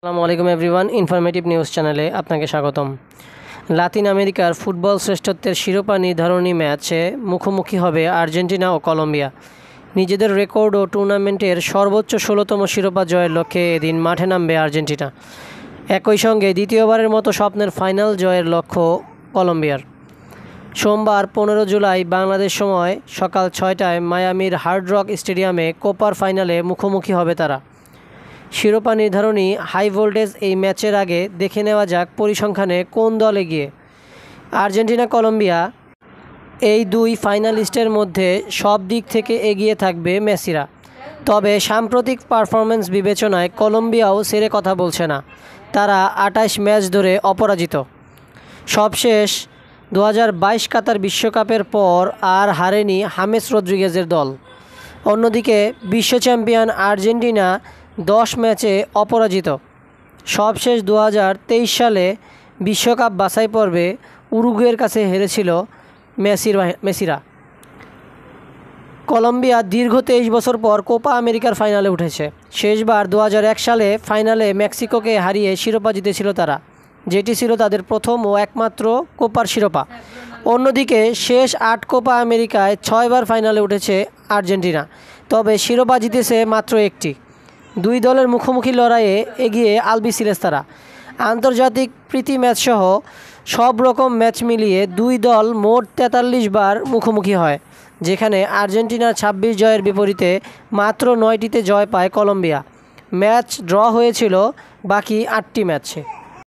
আসসালামু আলাইকুম everyone, informative news চ্যানেলে আপনাকে স্বাগতম। লাতিন আমেরিকার ফুটবল শ্রেষ্ঠত্বের শিরোপা নির্ধারণী ম্যাচে মুখোমুখি হবে আর্জেন্টিনা ও কলম্বিয়া। নিজেদের রেকর্ড ও টুর্নামেন্টের সর্বোচ্চ 16তম শিরোপা জয়ের লক্ষ্যে এদিন মাঠে নামবে আর্জেন্টিনা। একই সঙ্গে দ্বিতীয়বারের মতো স্বপ্নের ফাইনাল জয়ের লক্ষ্য কলম্বিয়ার। সোমবার 15 জুলাই বাংলাদেশ সময় সকাল 6টায় মায়ামির হার্ড রক স্টেডিয়ামে কোপার ফাইনালে মুখোমুখি হবে তারা। শিরোপা নির্ধারণী হাই ভোল্টেজ এই ম্যাচের আগে দেখে নেওয়া যাক পরিসংখ্যানে কোন দল এগিয়ে। আর্জেন্টিনা কলম্বিয়া এই দুই ফাইনালিস্টের মধ্যে সব দিক থেকে এগিয়ে থাকবে মেসিরা। তবে সাম্প্রতিক পারফরম্যান্স বিবেচনায় কলম্বিয়াও ছেড়ে কথা বলছে না। তারা 28 ম্যাচ ধরে অপরাজিত। সবশেষ 2022 কাতার বিশ্বকাপের পর আর হারেনি হামেস রদ্রিগেজের দল। অন্যদিকে বিশ্ব চ্যাম্পিয়ন আর্জেন্টিনা 10 ম্যাচে অপরাজিত। সবশেষ 2023 সালে বিশ্বকাপ বাছাই পর্বে উরুগুয়ের কাছে হেরেছিল মেসিরা। কলম্বিয়া দীর্ঘ 23 বছর পর কোপা আমেরিকার ফাইনালে উঠেছে। শেষবার 2001 সালে ফাইনালে মেক্সিকোকে হারিয়ে শিরোপা জিতেছিল তারা, যেটি ছিল তাদের প্রথম ও একমাত্র কোপার শিরোপা। অন্যদিকে শেষ 8 কোপা আমেরিকায় 6 বার ফাইনালে উঠেছে আর্জেন্টিনা, তবে শিরোপা জিতেছে মাত্র একটি। দুই দলের মুখোমুখি লড়াইয়ে এগিয়ে আলবিসেলেস্তারা। আন্তর্জাতিক প্রীতি ম্যাচসহ সব রকম ম্যাচ মিলিয়ে দুই দল মোট 43 বার মুখোমুখি হয়, যেখানে আর্জেন্টিনার 26 জয়ের বিপরীতে মাত্র 9টিতে জয় পায় কলম্বিয়া। ম্যাচ ড্র হয়েছিল বাকি 8টি ম্যাচে।